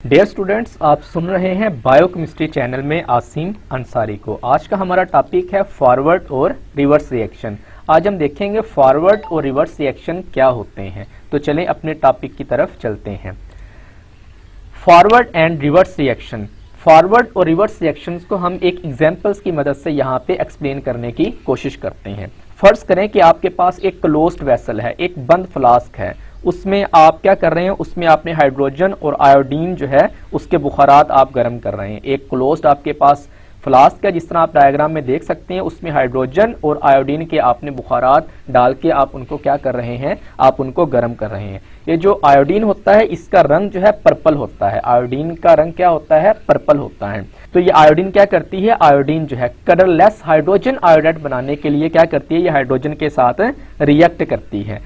Dear students, आप सुन रहे हैं बायोकेमिस्ट्री चैनल में आसिम अंसारी को। आज का हमारा टॉपिक है फॉरवर्ड और रिवर्स रिएक्शन। आज हम देखेंगे फॉरवर्ड और रिवर्स रिएक्शन क्या होते हैं। तो चलें अपने टॉपिक की तरफ चलते हैं। Forward and reverse reaction. Forward और रिवर्स रिएक्शंस को हम एक एग्जांपल्स की मदद से यहाँ पे एक्सप्लेन करने की कोशिश करते हैं। फर्ज करें कि आपके पास एक क्लोज्ड वेसल है, एक बंद फ्लास्क है, उसमें आप क्या कर रहे हैं, उसमें आपने हाइड्रोजन और आयोडीन जो है उसके बुखारात आप गर्म कर रहे हैं। एक क्लोज्ड आपके पास फ्लास्क है, जिस तरह आप डायग्राम में देख सकते हैं, उसमें हाइड्रोजन और आयोडीन के आपने बुखारात डाल के आप उनको क्या कर रहे हैं, आप उनको गर्म कर रहे हैं। ये जो आयोडीन होता है इसका रंग जो है पर्पल होता है। आयोडीन का रंग क्या होता है, पर्पल होता है। तो ये आयोडीन क्या करती है, आयोडीन जो है कलरलेस हाइड्रोजन आयोडाइड बनाने के लिए क्या करती है, ये हाइड्रोजन के साथ रिएक्ट करती है।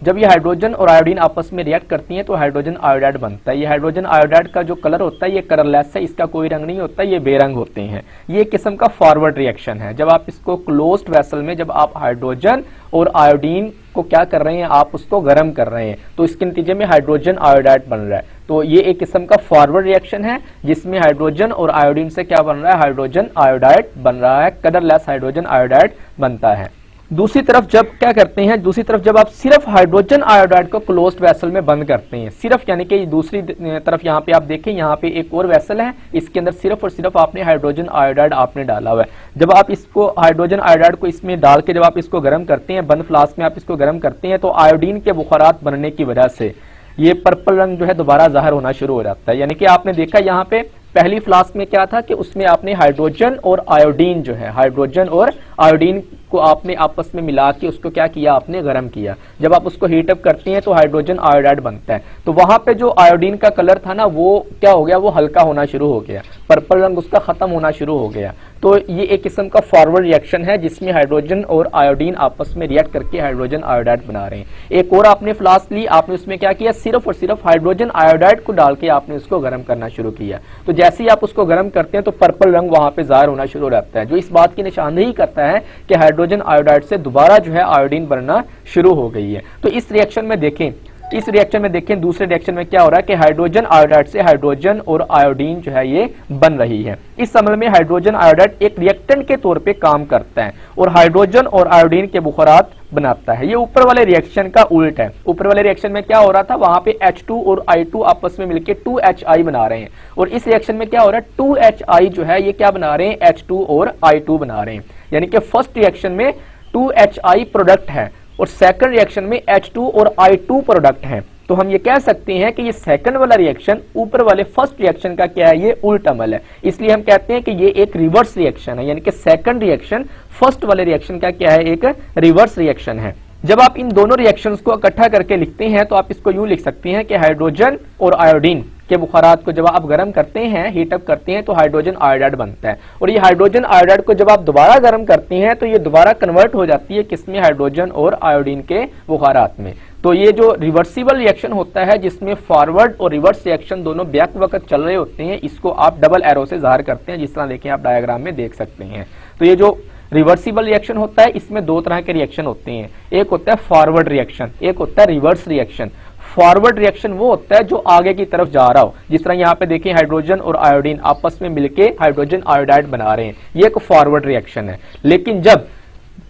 जब ये हाइड्रोजन और आयोडीन आपस में रिएक्ट करती हैं तो हाइड्रोजन आयोडाइड बनता है। ये हाइड्रोजन आयोडाइड का जो कलर होता है ये कलरलेस है, इसका कोई रंग नहीं होता, ये बेरंग होते हैं। ये एक किस्म का फॉरवर्ड रिएक्शन है। जब आप इसको क्लोज्ड वेसल में जब आप हाइड्रोजन और आयोडीन को क्या कर रहे हैं, आप उसको गर्म कर रहे हैं, तो इसके नतीजे में हाइड्रोजन आयोडाइड बन रहा है। तो ये एक किस्म का फॉरवर्ड रिएक्शन है जिसमें हाइड्रोजन और आयोडीन से क्या बन रहा है, हाइड्रोजन आयोडाइड बन रहा है, कलरलेस हाइड्रोजन आयोडाइड बनता है। दूसरी तरफ जब क्या करते हैं, दूसरी तरफ जब आप सिर्फ हाइड्रोजन आयोडाइड को क्लोज्ड वेसल में बंद करते हैं, सिर्फ यानी कि दूसरी तरफ यहाँ पे आप देखें, यहाँ पे एक और वेसल है, इसके अंदर सिर्फ और सिर्फ आपने हाइड्रोजन आयोडाइड आपने डाला हुआ है। जब आप इसको हाइड्रोजन आयोडाइड को इसमें डाल के जब आप इसको गर्म करते हैं, बंद फ्लास्क में आप इसको गर्म करते हैं, तो आयोडीन के बुखारात बनने की वजह से ये पर्पल रंग जो है दोबारा जाहिर होना शुरू हो जाता है। यानी कि आपने देखा यहाँ पे पहली फ्लास्क में क्या था कि उसमें आपने हाइड्रोजन और आयोडीन जो है, हाइड्रोजन और आयोडीन को आपने आपस में मिला के उसको क्या किया, आपने गर्म किया। जब आप उसको हीट अप करते हैं तो हाइड्रोजन आयोडाइड बनता है। तो वहां पे जो आयोडीन का कलर था ना, वो क्या हो गया, वो हल्का होना शुरू हो गया, पर्पल रंग उसका खत्म होना शुरू हो गया। तो ये एक किस्म का फॉरवर्ड रिएक्शन है जिसमें हाइड्रोजन और आयोडीन आपस में रिएक्ट करके हाइड्रोजन आयोडाइड बना रहे हैं। एक और आपने फ्लास्क ली, आपने उसमें क्या किया, सिर्फ और सिर्फ हाइड्रोजन आयोडाइड को डाल के आपने उसको गर्म करना शुरू किया। तो जैसे ही आप उसको गर्म करते हैं तो पर्पल रंग वहां पे जाहिर होना शुरू हो जाता है, जो इस बात की निशानदेही करता है कि हाइड्रोजन आयोडाइड से दोबारा जो है आयोडीन बनना शुरू हो गई है। तो इस रिएक्शन में देखें, इस रिएक्शन में देखें, दूसरे रिएक्शन में क्या हो रहा है कि हाइड्रोजन आयोडाइड से हाइड्रोजन और आयोडीन जो है ये बन रही है। इस अमल में हाइड्रोजन आयोडाइड एक रिएक्टेंट के तौर पे काम करता है और हाइड्रोजन और आयोडीन के बुखारात बनाता है। ये ऊपर वाले रिएक्शन का उल्ट है। ऊपर वाले रिएक्शन में क्या हो रहा था, वहां पे H2 और I2 आपस में मिलकर 2HI बना रहे हैं, और इस रिएक्शन में क्या हो रहा है, 2HI जो है ये क्या बना रहे हैं, H2 और I2 बना रहे हैं। यानी कि फर्स्ट रिएक्शन में 2HI प्रोडक्ट है और सेकंड रिएक्शन में H2 और I2 प्रोडक्ट है। तो हम ये कह सकते हैं कि ये सेकंड वाला रिएक्शन ऊपर वाले फर्स्ट रिएक्शन का क्या है, ये उल्टा अमल है। इसलिए हम कहते हैं कि ये एक रिवर्स रिएक्शन है, यानी कि सेकंड रिएक्शन फर्स्ट वाले रिएक्शन का क्या है, एक रिवर्स रिएक्शन है। जब आप इन दोनों रिएक्शंस को इकट्ठा करके लिखते हैं तो आप इसको यूं लिख सकते हैं कि हाइड्रोजन और आयोडीन के बुखारात को जब आप गर्म करते हैं, हीट अप करते हैं, तो हाइड्रोजन आयोडाइड बनता है। और ये हाइड्रोजन आयोडाइड को जब आप दोबारा गर्म करते हैं तो ये दोबारा कन्वर्ट हो जाती है किसमें, हाइड्रोजन और आयोडीन के बुखारात में। तो ये जो रिवर्सिबल रिएक्शन होता है जिसमें फॉरवर्ड और रिवर्स रिएक्शन दोनों बैक वक्त चल रहे होते हैं, इसको आप डबल एरो से जाहिर करते हैं, जिस तरह देखें आप डायग्राम में देख सकते हैं। तो ये जो रिवर्सिबल रिएक्शन होता है इसमें दो तरह के रिएक्शन होते हैं, एक होता है फॉरवर्ड रिएक्शन, एक होता है रिवर्स रिएक्शन। फॉरवर्ड रिएक्शन वो होता है जो आगे की तरफ जा रहा हो, जिस तरह यहाँ पे देखिए हाइड्रोजन और आयोडीन आपस में मिलके हाइड्रोजन आयोडाइड बना रहे हैं, ये एक फॉरवर्ड रिएक्शन है। लेकिन जब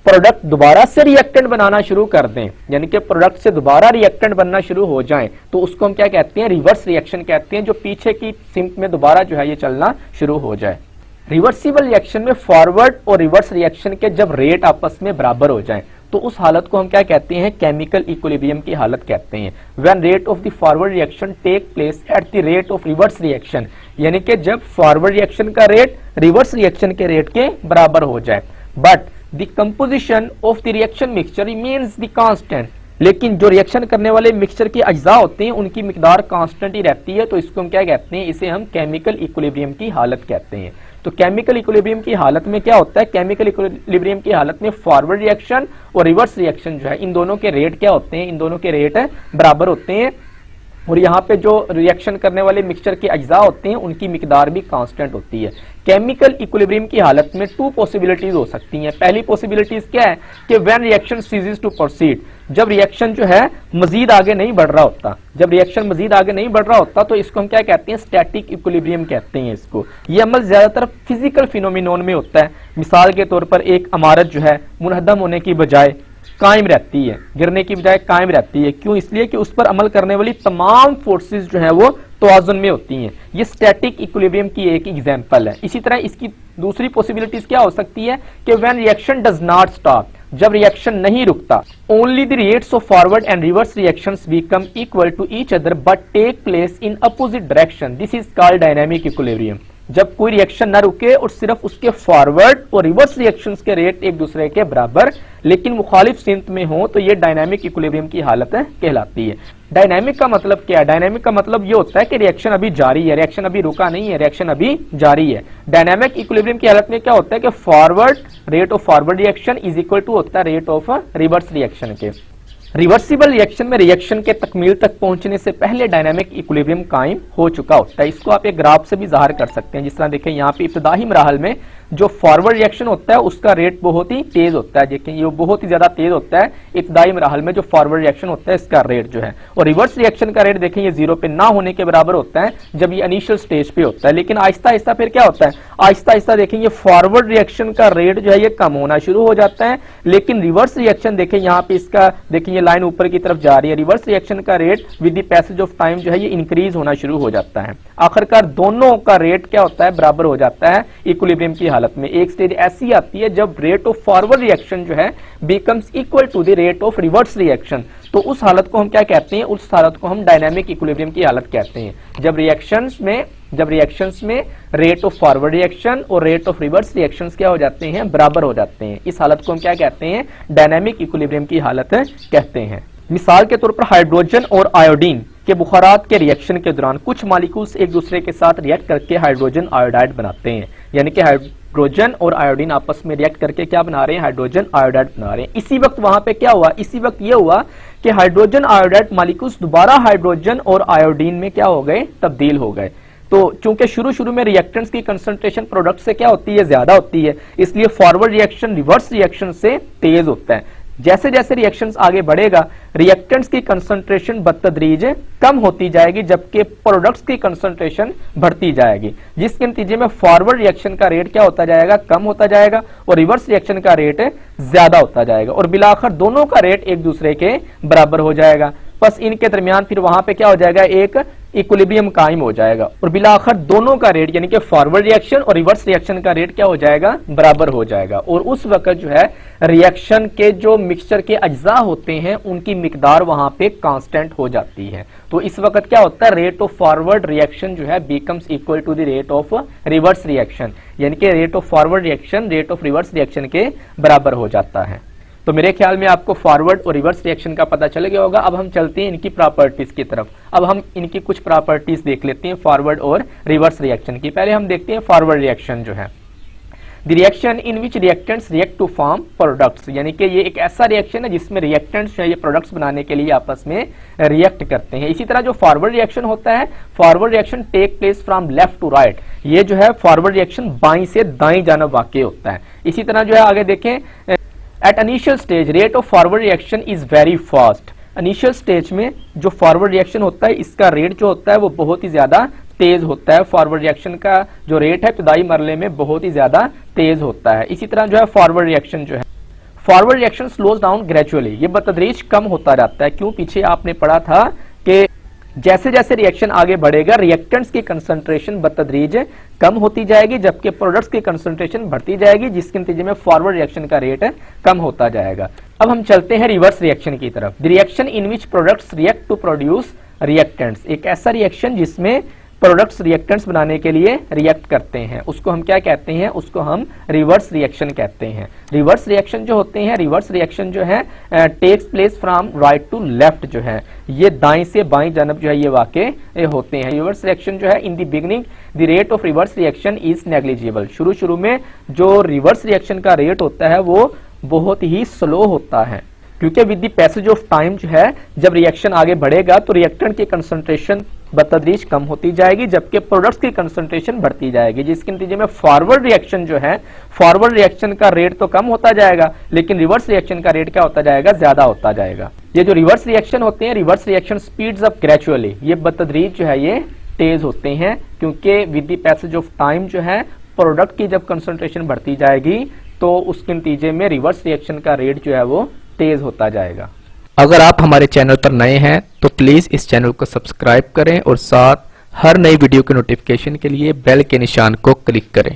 प्रोडक्ट दोबारा से रिएक्टेंट बनाना शुरू कर दें, यानी कि प्रोडक्ट से दोबारा रिएक्टेंट बनना शुरू हो जाएं, तो उसको हम क्या कहते हैं, रिवर्स रिएक्शन कहते हैं, जो पीछे की सिंक में दोबारा जो है ये चलना शुरू हो जाए। रिवर्सिबल रिएक्शन में फॉरवर्ड और रिवर्स रिएक्शन के जब रेट आपस में बराबर हो जाएं, तो उस हालत को हम क्या कहते हैं, केमिकल इक्विलिब्रियम की हालत कहते हैं। When rate of the forward reaction take place at the rate of reverse reaction, यानी कि जब फॉरवर्ड रिएक्शन का रेट रिवर्स रिएक्शन के रेट के बराबर हो जाए। But the composition of the reaction mixture remains the constant, लेकिन जो रिएक्शन करने वाले मिक्सचर के अज्जा होते हैं उनकी मिकदार कांस्टेंट ही रहती है। तो इसको हम क्या कहते हैं, इसे हम केमिकल इक्विलिब्रियम की हालत कहते हैं। तो केमिकल इक्विलिब्रियम की हालत में क्या होता है, केमिकल इक्विलिब्रियम की हालत में फॉरवर्ड रिएक्शन और रिवर्स रिएक्शन जो है, इन दोनों के रेट क्या होते हैं, इन दोनों के रेट बराबर होते हैं। और यहाँ पे जो रिएक्शन करने वाले मिक्सचर के अज्जा होते हैं उनकी मिकदार भी कांस्टेंट होती है। केमिकल इक्विलिब्रियम की हालत में टू पॉसिबिलिटीज हो सकती हैं। पहली पॉसिबिलिटीज क्या है कि when reaction ceases to proceed, जब रिएक्शन जो है मजीद आगे नहीं बढ़ रहा होता, जब रिएक्शन मजीद आगे नहीं बढ़ रहा होता तो इसको हम क्या कहते हैं, स्टैटिक इक्विलिब्रियम कहते हैं इसको। ये अमल ज्यादातर फिजिकल फिनोमिनोन में होता है। मिसाल के तौर पर एक इमारत जो है मुनहदम होने की बजाय कायम रहती है, गिरने की बजाय कायम रहती है। क्यों? इसलिए कि उस पर अमल करने वाली तमाम फोर्सेस जो है वो तवाजुन में होती हैं। ये स्टैटिक इक्विलिब्रियम की एक एग्जांपल है। इसी तरह इसकी दूसरी पॉसिबिलिटीज क्या हो सकती है कि when reaction does not stop, जब रिएक्शन नहीं रुकता, only the rates of forward and reverse reactions become equal to each other but take place in opposite direction, this is called dynamic equilibrium. जब कोई रिएक्शन ना रुके और सिर्फ उसके फॉरवर्ड और रिवर्स रिएक्शंस के रेट एक दूसरे के बराबर लेकिन मुखालिफ सिमत में हो तो ये डायनामिक इक्विलिब्रियम की हालत कहलाती है। डायनामिक का मतलब क्या है? डायनामिक का मतलब ये होता है कि रिएक्शन अभी जारी है, रिएक्शन अभी रुका नहीं है, रिएक्शन अभी जारी है। डायनामिक इक्विलिब्रियम की हालत में क्या होता है कि forward rate of forward reaction is equal to होता है रेट ऑफ रिवर्स रिएक्शन के। रिवर्सिबल रिएक्शन में रिएक्शन के तकमील तक पहुंचने से पहले डायनामिक इक्विलिब्रियम कायम हो चुका होता है। इसको आप एक ग्राफ से भी जाहिर कर सकते हैं। जिस तरह देखें यहाँ पे इब्तिदाई मराहल में जो फॉरवर्ड रिएक्शन होता है उसका रेट बहुत ही तेज होता है। देखें ये बहुत ही ज्यादा तेज होता है इब्तिदाई मराहल में जो फॉरवर्ड रिएक्शन होता है इसका रेट जो है। और रिवर्स रिएक्शन का रेट देखें ये 0 पे ना होने के बराबर होता है जब ये इनिशियल स्टेज पे होता है। लेकिन आहिस्ता आहिस्ता फिर क्या होता है, आहिस्ता आहिस्ता देखें ये फॉरवर्ड रिएक्शन का रेट जो है ये कम होना शुरू हो जाता है। लेकिन रिवर्स रिएक्शन देखें यहाँ पे इसका देखें ये लाइन ऊपर की तरफ जा रही है। रिवर्स रिएक्शन का rate with the passage of time जो है ये इंक्रीज होना शुरू हो जाता है। आखिरकार दोनों का रेट क्या होता है, बराबर हो जाता है इक्विलिब्रियम की हालत में। एक स्टेज ऐसी आती है जब रेट ऑफ फॉरवर्ड रिएक्शन जो है becomes equal to the rate of reverse reaction, तो उस हालत को हम क्या कहते हैं, उस हालत को हम डायनामिक इक्विलिब्रियम की हालत कहते हैं। जब रिएक्शंस में रेट ऑफ फॉरवर्ड रिएक्शन और रेट ऑफ रिवर्स रिएक्शंस क्या हो जाते हैं, बराबर हो जाते हैं। इस हालत को हम क्या कहते हैं, डायनामिक इक्विलिब्रियम की हालत कहते हैं। मिसाल के तौर पर हाइड्रोजन और आयोडीन के बुखारात के रिएक्शन के दौरान कुछ मॉलिक्यूल्स एक दूसरे के साथ रिएक्ट करके हाइड्रोजन आयोडाइड बनाते हैं। यानी कि हाइड्रोजन और आयोडीन आपस में रिएक्ट करके क्या बना रहे हैं, हाइड्रोजन आयोडाइड बना रहे हैं। इसी वक्त वहां पे क्या हुआ, इसी वक्त ये हुआ कि हाइड्रोजन आयोडाइड मॉलिक्यूल्स दोबारा हाइड्रोजन और आयोडीन में क्या हो गए, तब्दील हो गए। तो चूंकि शुरू में रिएक्टेंट्स की कंसंट्रेशन प्रोडक्ट से क्या होती है, ज्यादा होती है, इसलिए फॉरवर्ड रिएक्शन रिवर्स रिएक्शन से तेज होता है। जैसे जैसे रिएक्शंस आगे बढ़ेगा रिएक्टेंट्स की कंसंट्रेशन बतदरीज कम होती जाएगी जबकि प्रोडक्ट्स की कंसंट्रेशन बढ़ती जाएगी, जिसके नतीजे में फॉरवर्ड रिएक्शन का रेट क्या होता जाएगा, कम होता जाएगा और रिवर्स रिएक्शन का रेट ज्यादा होता जाएगा और बिलाखिर दोनों का रेट एक दूसरे के बराबर हो जाएगा। बस इनके दरमियान फिर वहां पे क्या हो जाएगा, एक इक्विलिब्रियम कायम हो जाएगा और बिलाखिर दोनों का रेट यानी कि फॉरवर्ड रिएक्शन और रिवर्स रिएक्शन का रेट क्या हो जाएगा, बराबर हो जाएगा। और उस वक्त जो है रिएक्शन के जो मिक्सचर के अज्जा होते हैं उनकी मिकदार वहां पे कांस्टेंट हो जाती है। तो इस वक्त क्या होता है, रेट ऑफ फॉरवर्ड रिएक्शन जो है becomes equal to the rate of reverse reaction, यानी कि rate of forward reaction rate of reverse reaction के बराबर हो जाता है। तो मेरे ख्याल में आपको फॉरवर्ड और रिवर्स रिएक्शन का पता चल गया होगा। अब हम चलते हैं इनकी प्रॉपर्टीज की तरफ। अब हम इनकी कुछ प्रॉपर्टीज देख लेते हैं फॉरवर्ड और रिवर्स रिएक्शन की। पहले हम देखते हैं फॉरवर्ड रिएक्शन जो है, the reaction in which reactants react to form products, यानी कि ये एक ऐसा रिएक्शन है जिसमें रिएक्टेंट्स ये प्रोडक्ट्स बनाने के लिए आपस में रिएक्ट करते हैं। इसी तरह जो फॉरवर्ड रिएक्शन होता है, forward reaction take place from left to right, ये जो है फॉरवर्ड रिएक्शन बाईं से दाईं जानब वाक़ई होता है। इसी तरह जो है आगे देखें, at initial stage rate of forward reaction is very fast, initial stage में जो फॉरवर्ड रिएक्शन होता है इसका रेट जो होता है वो बहुत ही ज्यादा तेज होता है। फॉरवर्ड रिएक्शन का जो रेट है इब्तिदाई मरले में बहुत ही ज्यादा तेज होता है। इसी तरह जो है फॉरवर्ड रिएक्शन जो है, forward reaction slows down gradually, ये बतदरीज कम होता जाता है। क्यों, पीछे आपने पढ़ा था कि जैसे जैसे रिएक्शन आगे बढ़ेगा रिएक्टेंट्स की कंसंट्रेशन बतदरीज कम होती जाएगी जबकि प्रोडक्ट्स की कंसंट्रेशन बढ़ती जाएगी, जिसके नतीजे में फॉरवर्ड रिएक्शन का रेट कम होता जाएगा। अब हम चलते हैं रिवर्स रिएक्शन की तरफ। The reaction in which products react to produce reactants, एक ऐसा रिएक्शन जिसमें प्रोडक्ट्स रिएक्टेंट्स बनाने के लिए रिएक्ट करते हैं, उसको हम क्या कहते हैं, उसको हम रिवर्स रिएक्शन कहते हैं। रिवर्स रिएक्शन जो होते हैं, रिवर्स रिएक्शन जो है takes place from right to left, जो है ये दाएं से बाईं जानब जो है ये वाक़ई होते हैं। रिवर्स रिएक्शन जो है in the beginning the rate of reverse reaction is negligible, शुरू में जो रिवर्स रिएक्शन का रेट होता है वो बहुत ही स्लो होता है। क्योंकि with the passage of time जो है जब रिएक्शन आगे बढ़ेगा तो रिएक्टेंट की कंसंट्रेशन बतदरीज कम होती जाएगी, जबकि प्रोडक्ट्स की कंसंट्रेशन बढ़ती जाएगी, जिसके नतीजे में फॉरवर्ड रिएक्शन जो है, फॉरवर्ड रिएक्शन का रेट तो कम होता जाएगा, लेकिन रिवर्स रिएक्शन का रेट क्या होता जाएगा, ज्यादा होता जाएगा। ये जो रिवर्स रिएक्शन होते हैं, reverse reaction speeds up gradually, ये बतदरीज जो है ये तेज होते हैं, क्योंकि with the passage of time जो है प्रोडक्ट की जब कंसंट्रेशन बढ़ती जाएगी तो उसके नतीजे में रिवर्स रिएक्शन का रेट जो है वो तेज होता जाएगा। अगर आप हमारे चैनल पर नए हैं तो प्लीज़ इस चैनल को सब्सक्राइब करें और साथ हर नई वीडियो के नोटिफिकेशन के लिए बेल के निशान को क्लिक करें।